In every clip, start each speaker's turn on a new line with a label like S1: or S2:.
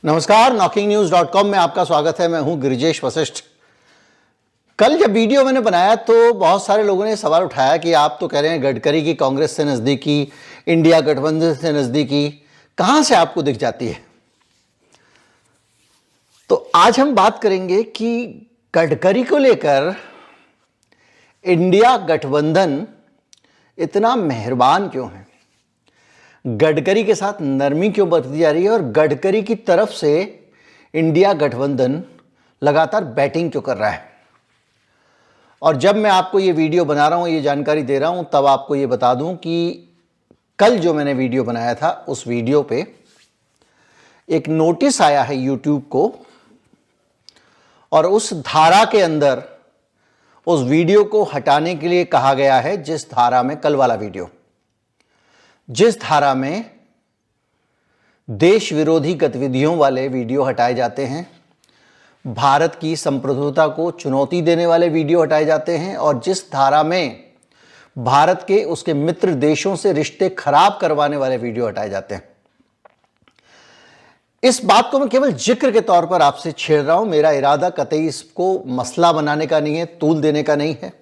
S1: नमस्कार, knocking-news.com में आपका स्वागत है। मैं हूं गिरिजेश वशिष्ठ। कल जब वीडियो मैंने बनाया तो बहुत सारे लोगों ने सवाल उठाया कि आप तो कह रहे हैं गडकरी की कांग्रेस से नज़दीकी, इंडिया गठबंधन से नज़दीकी, कहां से आपको दिख जाती है। तो आज हम बात करेंगे कि गडकरी को लेकर इंडिया गठबंधन इतना मेहरबान क्यों है, गडकरी के साथ नरमी क्यों बरती जा रही है और गडकरी की तरफ से इंडिया गठबंधन लगातार बैटिंग क्यों कर रहा है। और जब मैं आपको ये वीडियो बना रहा हूँ, ये जानकारी दे रहा हूँ, तब आपको ये बता दूँ कि कल जो मैंने वीडियो बनाया था उस वीडियो पे एक नोटिस आया है यूट्यूब को, और उस धारा के अंदर उस वीडियो को हटाने के लिए कहा गया है, जिस धारा में कल वाला वीडियो, जिस धारा में देश विरोधी गतिविधियों वाले वीडियो हटाए जाते हैं, भारत की संप्रभुता को चुनौती देने वाले वीडियो हटाए जाते हैं, और जिस धारा में भारत के उसके मित्र देशों से रिश्ते खराब करवाने वाले वीडियो हटाए जाते हैं। इस बात को मैं केवल जिक्र के तौर पर आपसे छेड़ रहा हूं। मेरा इरादा कतई इसको मसला बनाने का नहीं है, तूल देने का नहीं है।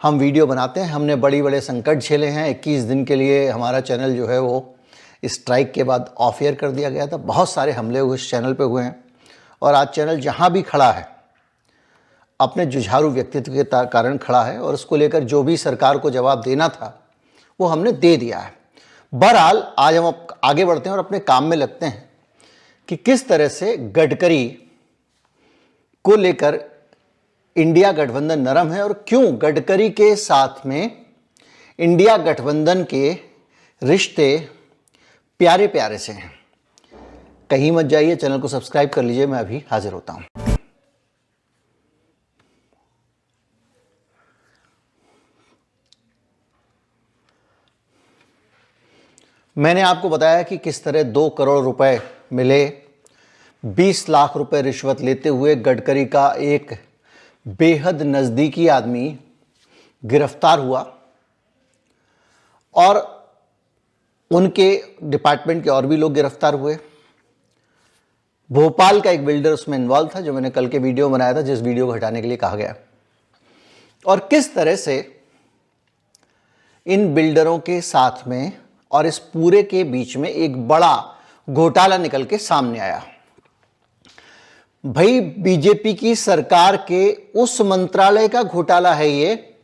S1: हम वीडियो बनाते हैं, हमने बड़े बड़े संकट झेले हैं। 21 दिन के लिए हमारा चैनल जो है वो स्ट्राइक के बाद ऑफ एयर कर दिया गया था। बहुत सारे हमले उस चैनल पे हुए हैं, और आज चैनल जहां भी खड़ा है अपने जुझारू व्यक्तित्व के कारण खड़ा है, और उसको लेकर जो भी सरकार को जवाब देना था वो हमने दे दिया है। बहरहाल आज हम आगे बढ़ते हैं और अपने काम में लगते हैं कि किस तरह से गडकरी को लेकर इंडिया गठबंधन नरम है और क्यों गडकरी के साथ में इंडिया गठबंधन के रिश्ते प्यारे प्यारे से हैं। कहीं मत जाइए, चैनल को सब्सक्राइब कर लीजिए। मैं अभी हाजिर होता हूं। मैंने आपको बताया कि किस तरह 2 करोड़ रुपए मिले, 20 लाख रुपए रिश्वत लेते हुए गडकरी का एक बेहद नज़दीकी आदमी गिरफ्तार हुआ, और उनके डिपार्टमेंट के और भी लोग गिरफ्तार हुए। भोपाल का एक बिल्डर उसमें इन्वॉल्व था, जो मैंने कल के वीडियो बनाया था, जिस वीडियो को हटाने के लिए कहा गया। और किस तरह से इन बिल्डरों के साथ में और इस पूरे के बीच में एक बड़ा घोटाला निकल के सामने आया। भाई, बीजेपी की सरकार के उस मंत्रालय का घोटाला है ये,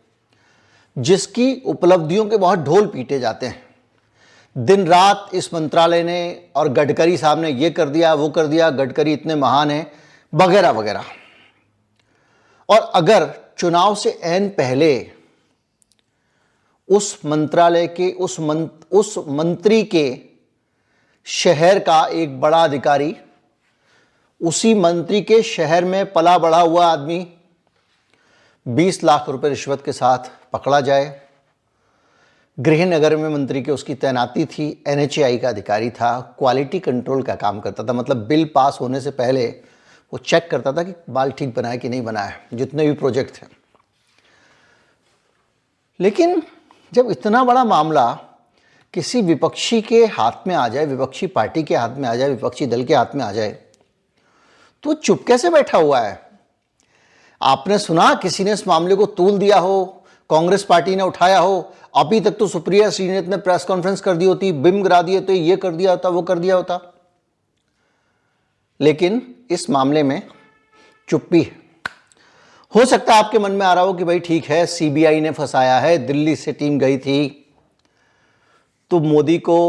S1: जिसकी उपलब्धियों के बहुत ढोल पीटे जाते हैं। दिन रात इस मंत्रालय ने और गडकरी साहब ने ये कर दिया, वो कर दिया, गडकरी इतने महान हैं, वगैरह वगैरह। और अगर चुनाव से ऐन पहले उस मंत्रालय के उस मंत्री के शहर का एक बड़ा अधिकारी, उसी मंत्री के शहर में पला बढ़ा हुआ आदमी 20 लाख रुपए रिश्वत के साथ पकड़ा जाए, गृहनगर में मंत्री के उसकी तैनाती थी, NHAI का अधिकारी था, क्वालिटी कंट्रोल का काम करता था, मतलब बिल पास होने से पहले वो चेक करता था कि बाल ठीक बना है कि नहीं बना है, जितने भी प्रोजेक्ट थे। लेकिन जब इतना बड़ा मामला किसी विपक्षी के हाथ में आ जाए, विपक्षी पार्टी के हाथ में आ जाए, विपक्षी दल के हाथ में आ जाए, तो चुप कैसे बैठा हुआ है। आपने सुना किसी ने इस मामले को तूल दिया हो, कांग्रेस पार्टी ने उठाया हो? अभी तक तो सुप्रिया श्रीनेत ने प्रेस कॉन्फ्रेंस कर दी होती, बिम गिरा दिए तो ये कर दिया होता, वो कर दिया होता। लेकिन इस मामले में चुप्पी है। हो सकता है आपके मन में आ रहा हो कि भाई ठीक है, CBI ने फंसाया है, दिल्ली से टीम गई थी, तो मोदी को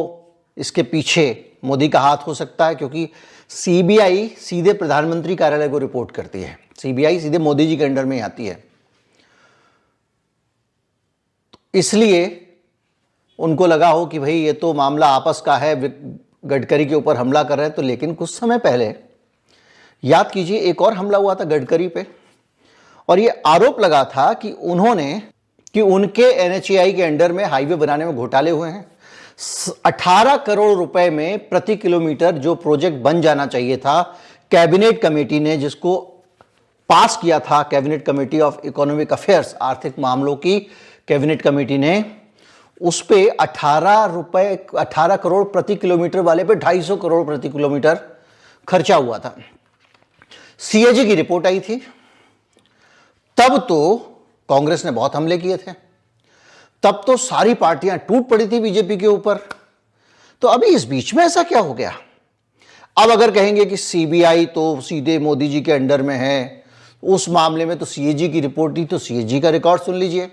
S1: इसके पीछे मोदी का हाथ हो सकता है, क्योंकि CBI सीधे प्रधानमंत्री कार्यालय को रिपोर्ट करती है। CBI सीधे मोदी जी के अंडर में आती है, तो इसलिए उनको लगा हो कि भाई ये तो मामला आपस का है, गडकरी के ऊपर हमला कर रहे हैं। तो लेकिन कुछ समय पहले याद कीजिए, एक और हमला हुआ था गडकरी पे, और ये आरोप लगा था कि उनके NHAI के अंडर में हाईवे बनाने में घोटाले हुए हैं। 18 करोड़ रुपए में प्रति किलोमीटर जो प्रोजेक्ट बन जाना चाहिए था, कैबिनेट कमेटी ने जिसको पास किया था, cabinet committee of economic affairs, आर्थिक मामलों की कैबिनेट कमेटी ने, उस पे 18 करोड़ प्रति किलोमीटर वाले पे 250 करोड़ प्रति किलोमीटर खर्चा हुआ था। सीएजी की रिपोर्ट आई थी, तब तो कांग्रेस ने बहुत हमले किए थे, तब तो सारी पार्टियां टूट पड़ी थी बीजेपी के ऊपर। तो अभी इस बीच में ऐसा क्या हो गया? अब अगर कहेंगे कि सीबीआई तो सीधे मोदी जी के अंडर में है, उस मामले में तो सीएजी की रिपोर्ट थी, तो सीएजी का रिकॉर्ड सुन लीजिए।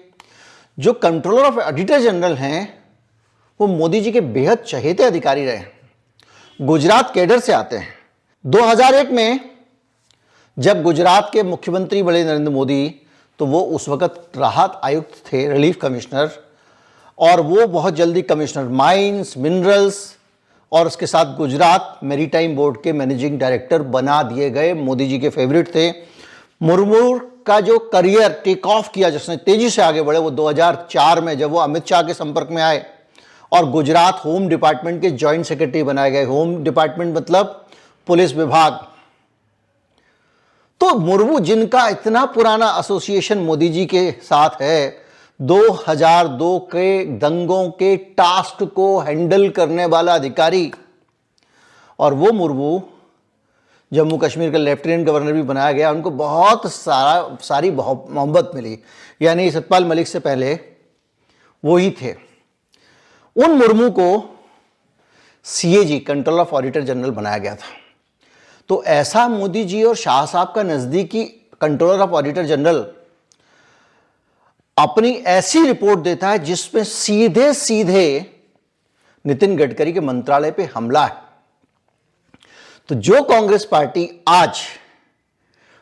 S1: जो कंट्रोलर ऑफ ऑडिटर जनरल हैं वो मोदी जी के बेहद चहेते अधिकारी रहे, गुजरात कैडर से आते हैं। 2001 में जब गुजरात के मुख्यमंत्री बने नरेंद्र मोदी, तो वो उस वक्त राहत आयुक्त थे, रिलीफ कमिश्नर, और वो बहुत जल्दी कमिश्नर माइंस, मिनरल्स और उसके साथ गुजरात मैरीटाइम बोर्ड के मैनेजिंग डायरेक्टर बना दिए गए। मोदी जी के फेवरेट थे। मुर्मू का जो करियर टेक ऑफ किया, जिसने तेजी से आगे बढ़े, वो 2004 में जब वो अमित शाह के संपर्क में आए और गुजरात होम डिपार्टमेंट के जॉइंट सेक्रेटरी बनाए गए। होम डिपार्टमेंट मतलब पुलिस विभाग। तो मुर्मू, जिनका इतना पुराना एसोसिएशन मोदी जी के साथ है, 2002 के दंगों के टास्क को हैंडल करने वाला अधिकारी, और वो मुर्मू जम्मू कश्मीर का लेफ्टिनेंट गवर्नर भी बनाया गया। उनको बहुत सारी मोहब्बत मिली, यानी सतपाल मलिक से पहले वो ही थे। उन मुर्मू को CAG, controller of auditor general बनाया गया था। तो ऐसा मोदी जी और शाह साहब का नजदीकी कंट्रोलर ऑफ ऑडिटर जनरल अपनी ऐसी रिपोर्ट देता है जिसमें सीधे सीधे नितिन गडकरी के मंत्रालय पे हमला है। तो जो कांग्रेस पार्टी आज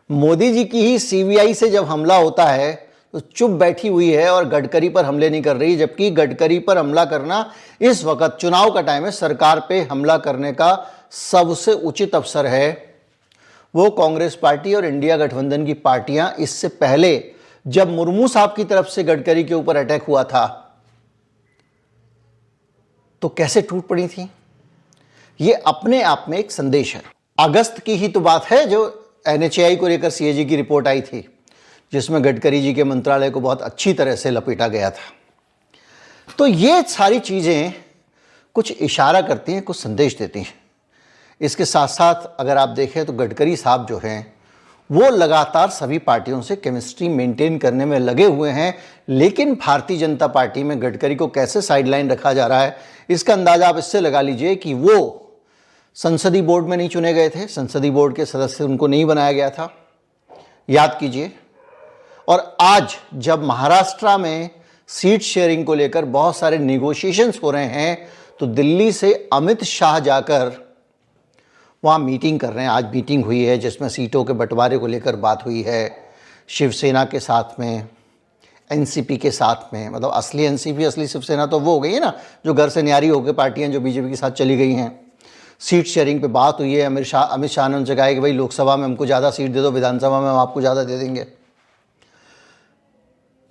S1: मोदी जी की ही सीबीआई से जब हमला होता है तो चुप बैठी हुई है और गडकरी पर हमले नहीं कर रही, जबकि गडकरी पर हमला करना इस वक्त चुनाव का टाइम है, सरकार पे हमला करने का सबसे उचित अवसर है। वो कांग्रेस पार्टी और इंडिया गठबंधन की पार्टियां इससे पहले जब मुर्मू साहब की तरफ से गडकरी के ऊपर अटैक हुआ था तो कैसे टूट पड़ी थी। ये अपने आप में एक संदेश है। अगस्त की ही तो बात है जो एनएचएआई को लेकर सीएजी की रिपोर्ट आई थी, जिसमें गडकरी जी के मंत्रालय को बहुत अच्छी तरह से लपेटा गया था। तो ये सारी चीजें कुछ इशारा करती हैं, कुछ संदेश देती हैं। इसके साथ साथ अगर आप देखें तो गडकरी साहब जो हैं वो लगातार सभी पार्टियों से केमिस्ट्री मेंटेन करने में लगे हुए हैं, लेकिन भारतीय जनता पार्टी में गडकरी को कैसे साइडलाइन रखा जा रहा है इसका अंदाजा आप इससे लगा लीजिए कि वो संसदीय बोर्ड में नहीं चुने गए थे, संसदीय बोर्ड के सदस्य उनको नहीं बनाया गया था, याद कीजिए। और आज जब महाराष्ट्र में सीट शेयरिंग को लेकर बहुत सारे निगोशिएशंस हो रहे हैं तो दिल्ली से अमित शाह जाकर वहाँ मीटिंग कर रहे हैं। आज मीटिंग हुई है जिसमें सीटों के बंटवारे को लेकर बात हुई है, शिवसेना के साथ में, एनसीपी के साथ में। मतलब असली एनसीपी, असली शिवसेना तो वो हो गई है ना, जो घर से न्यारी होकर पार्टियां जो बीजेपी के साथ चली गई हैं। सीट शेयरिंग पे बात हुई है। अमित शाह ने उनसे कहा कि भाई लोकसभा में हमको ज़्यादा सीट दे दो, विधानसभा में हम आपको ज़्यादा दे देंगे।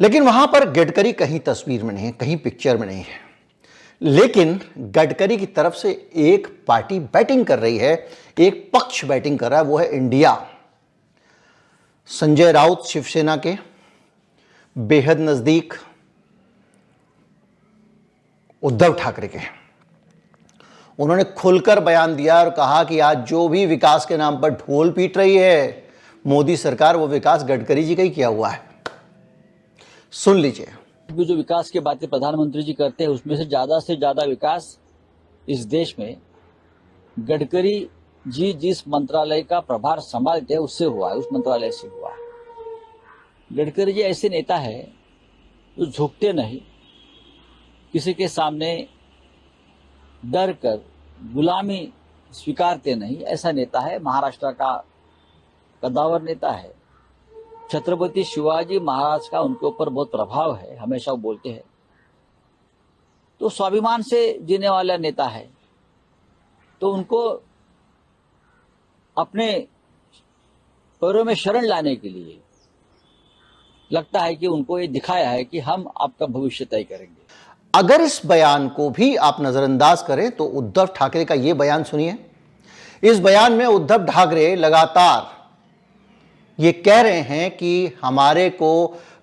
S1: लेकिन वहाँ पर गडकरी कहीं तस्वीर में नहीं है, कहीं पिक्चर में नहीं है। लेकिन गडकरी की तरफ से एक पार्टी बैटिंग कर रही है, एक पक्ष बैटिंग कर रहा है, वो है इंडिया। संजय राउत शिवसेना के बेहद नजदीक, उद्धव ठाकरे के, उन्होंने खुलकर बयान दिया और कहा कि आज जो भी विकास के नाम पर ढोल पीट रही है मोदी सरकार, वो विकास गडकरी जी का ही किया हुआ है। सुन लीजिए।
S2: जो विकास की बातें प्रधानमंत्री जी करते हैं उसमें से ज्यादा विकास इस देश में गडकरी जी जिस मंत्रालय का प्रभार संभालते हैं उससे हुआ है, उस मंत्रालय से हुआ है। गडकरी जी ऐसे नेता है जो झुकते नहीं, किसी के सामने डर कर गुलामी स्वीकारते नहीं, ऐसा नेता है। महाराष्ट्र का कद्दावर नेता है। छत्रपति शिवाजी महाराज का उनके ऊपर बहुत प्रभाव है, हमेशा वो बोलते हैं। तो स्वाभिमान से जीने वाला नेता है, तो उनको अपने पैरों में शरण लाने के लिए लगता है कि उनको ये दिखाया है कि हम आपका भविष्य तय करेंगे।
S1: अगर इस बयान को भी आप नजरअंदाज करें तो उद्धव ठाकरे का यह बयान सुनिए। इस बयान में उद्धव ठाकरे लगातार ये कह रहे हैं कि हमारे को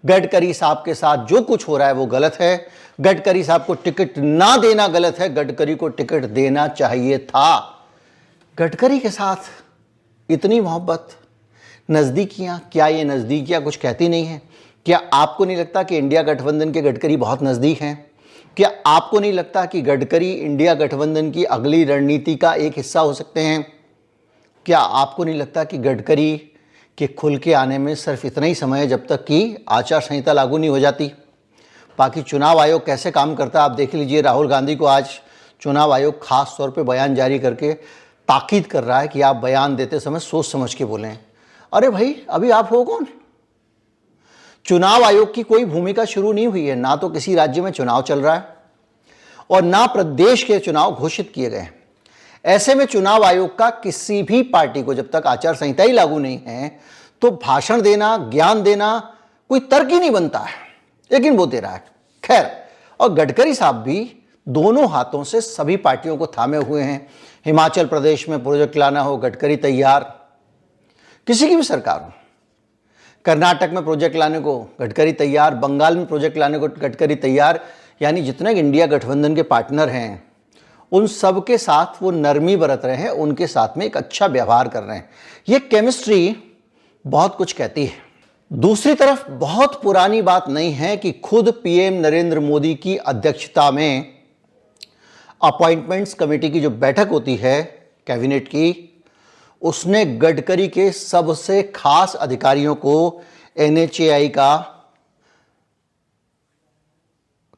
S1: गडकरी साहब के साथ जो कुछ हो रहा है वो गलत है, गडकरी साहब को टिकट ना देना गलत है, गडकरी को टिकट देना चाहिए था। गडकरी के साथ इतनी मोहब्बत, नज़दीकियाँ, क्या ये नज़दीकियाँ कुछ कहती नहीं हैं? क्या आपको नहीं लगता कि इंडिया गठबंधन के गडकरी बहुत नज़दीक हैं? क्या आपको नहीं लगता कि गडकरी इंडिया गठबंधन की अगली रणनीति का एक हिस्सा हो सकते हैं? क्या आपको नहीं लगता कि गडकरी के खुल के आने में सिर्फ इतना ही समय है जब तक कि आचार संहिता लागू नहीं हो जाती? बाकी चुनाव आयोग कैसे काम करता है आप देख लीजिए। राहुल गांधी को आज चुनाव आयोग खास तौर पे बयान जारी करके ताकीद कर रहा है कि आप बयान देते समय सोच समझ के बोलें। अरे भाई, अभी आप हो कौन? चुनाव आयोग की कोई भूमिका शुरू नहीं हुई है, ना तो किसी राज्य में चुनाव चल रहा है और ना प्रदेश के चुनाव घोषित किए गए हैं। ऐसे में चुनाव आयोग का किसी भी पार्टी को जब तक आचार संहिता ही लागू नहीं है तो भाषण देना, ज्ञान देना कोई तर्क ही नहीं बनता है, लेकिन वो दे रहा है। खैर, और गडकरी साहब भी दोनों हाथों से सभी पार्टियों को थामे हुए हैं। हिमाचल प्रदेश में प्रोजेक्ट लाना हो, गडकरी तैयार, किसी की भी सरकार हो। कर्नाटक में प्रोजेक्ट लाने को गडकरी तैयार, बंगाल में प्रोजेक्ट लाने को गडकरी तैयार। यानी जितने इंडिया गठबंधन के पार्टनर हैं उन सब के साथ वो नरमी बरत रहे हैं, उनके साथ में एक अच्छा व्यवहार कर रहे हैं। ये केमिस्ट्री बहुत कुछ कहती है। दूसरी तरफ बहुत पुरानी बात नहीं है कि खुद पीएम नरेंद्र मोदी की अध्यक्षता में अपॉइंटमेंट्स कमेटी की जो बैठक होती है कैबिनेट की, उसने गडकरी के सबसे खास अधिकारियों को NHAI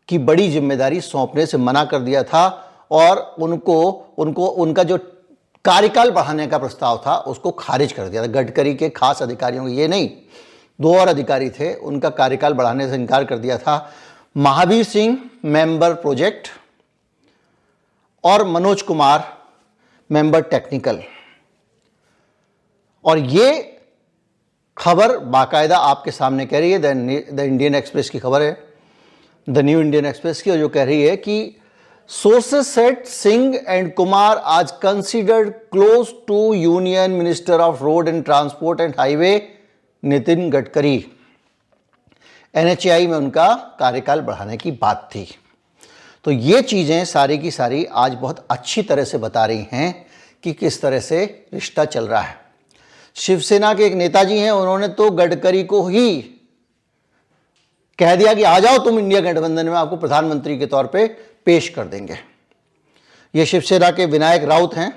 S1: की बड़ी जिम्मेदारी सौंपने से मना कर दिया था और उनका जो कार्यकाल बढ़ाने का प्रस्ताव था उसको खारिज कर दिया था। गडकरी के खास अधिकारियों को, ये नहीं, 2 और अधिकारी थे, उनका कार्यकाल बढ़ाने से इनकार कर दिया था। महावीर सिंह मेंबर प्रोजेक्ट और मनोज कुमार मेंबर टेक्निकल। और ये खबर बाकायदा आपके सामने कह रही है, द इंडियन एक्सप्रेस की खबर है, द न्यू इंडियन एक्सप्रेस की, और जो कह रही है कि sources said Singh and Kumar आज considered close to union minister of road and transport and highway Nitin Gadkari. NHAI में उनका कार्यकाल बढ़ाने की बात थी। तो ये चीज़ें सारी की सारी आज बहुत अच्छी तरह से बता रही हैं कि किस तरह से रिश्ता चल रहा है। शिवसेना के एक नेताजी हैं, उन्होंने तो गडकरी को ही कह दिया कि आ जाओ तुम इंडिया गठबंधन में, आपको प्रधानमंत्री के तौर पे पेश कर देंगे। ये शिवसेना के विनायक राउत हैं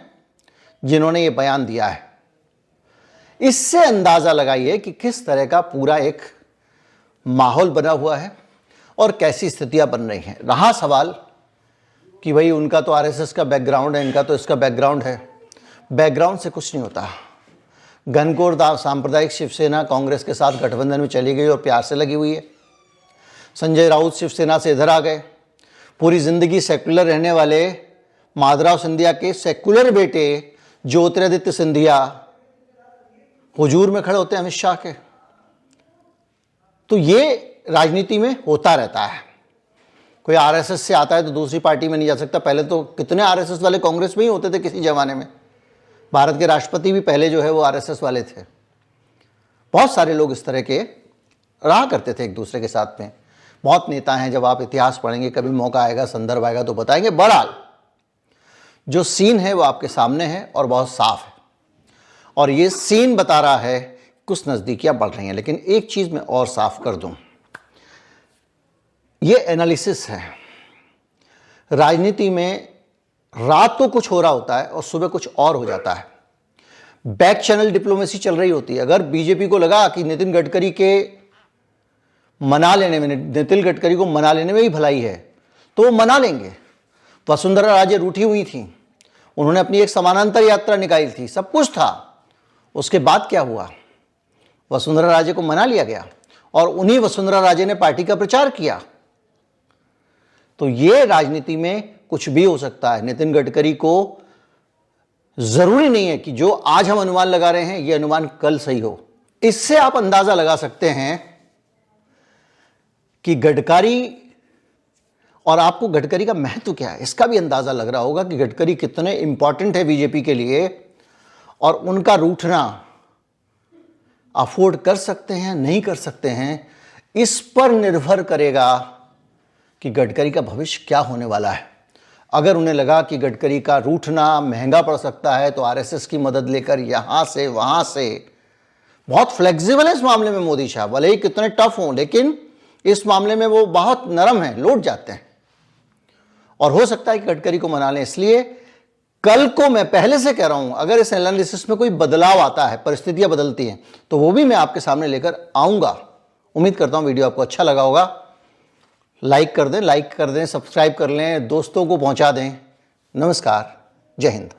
S1: जिन्होंने ये बयान दिया है। इससे अंदाजा लगाइए कि किस तरह का पूरा एक माहौल बना हुआ है और कैसी स्थितियां बन रही हैं। रहा सवाल कि भाई उनका तो RSS का बैकग्राउंड है, इनका तो इसका बैकग्राउंड है। बैकग्राउंड से कुछ नहीं होता। घनघोर सांप्रदायिक शिवसेना कांग्रेस के साथ गठबंधन में चली गई और प्यार से लगी हुई है। संजय राउत शिवसेना से इधर आ गए। पूरी जिंदगी सेकुलर रहने वाले माधवराव सिंधिया के सेकुलर बेटे ज्योतिरादित्य सिंधिया हुजूर में खड़े होते हैं अमित शाह के। तो ये राजनीति में होता रहता है। कोई RSS से आता है तो दूसरी पार्टी में नहीं जा सकता। पहले तो कितने RSS वाले कांग्रेस में ही होते थे किसी जमाने में। भारत के राष्ट्रपति भी पहले जो है वो RSS वाले थे। बहुत सारे लोग इस तरह के रहा करते थे एक दूसरे के साथ में। बहुत नेता हैं, जब आप इतिहास पढ़ेंगे, कभी मौका आएगा, संदर्भ आएगा तो बताएंगे। बहरहाल जो सीन है वो आपके सामने है और बहुत साफ है, और ये सीन बता रहा है कुछ नज़दीकियां बढ़ रही हैं। लेकिन एक चीज़ मैं और साफ कर दूं, ये एनालिसिस है। राजनीति में रात को कुछ हो रहा होता है और सुबह कुछ और हो जाता है। बैक चैनल डिप्लोमेसी चल रही होती है। अगर बीजेपी को लगा कि नितिन गडकरी को मना लेने में ही भलाई है तो वो मना लेंगे। वसुंधरा राजे रूठी हुई थी, उन्होंने अपनी एक समानांतर यात्रा निकाली थी, सब कुछ था। उसके बाद क्या हुआ? वसुंधरा राजे को मना लिया गया और उन्हीं वसुंधरा राजे ने पार्टी का प्रचार किया। तो ये राजनीति में कुछ भी हो सकता है। नितिन गडकरी को जरूरी नहीं है कि जो आज हम अनुमान लगा रहे हैं ये अनुमान कल सही हो। इससे आप अंदाजा लगा सकते हैं कि गडकरी, और आपको गडकरी का महत्व क्या है इसका भी अंदाजा लग रहा होगा कि गडकरी कितने इंपॉर्टेंट है बीजेपी के लिए, और उनका रूठना अफोर्ड कर सकते हैं नहीं कर सकते हैं, इस पर निर्भर करेगा कि गडकरी का भविष्य क्या होने वाला है। अगर उन्हें लगा कि गडकरी का रूठना महंगा पड़ सकता है तो आरएसएस की मदद लेकर यहाँ से वहाँ से, बहुत फ्लेक्सिबल है इस मामले में मोदी साहब, भले ही कितने टफ हों लेकिन इस मामले में वो बहुत नरम हैं, लौट जाते हैं। और हो सकता है कि गडकरी को मना लें। इसलिए कल को मैं पहले से कह रहा हूं, अगर इस एनालिसिस में कोई बदलाव आता है, परिस्थितियां बदलती हैं, तो वो भी मैं आपके सामने लेकर आऊंगा। उम्मीद करता हूं वीडियो आपको अच्छा लगा होगा। लाइक कर दें, सब्सक्राइब कर लें, दोस्तों को पहुंचा दें। नमस्कार, जय हिंद।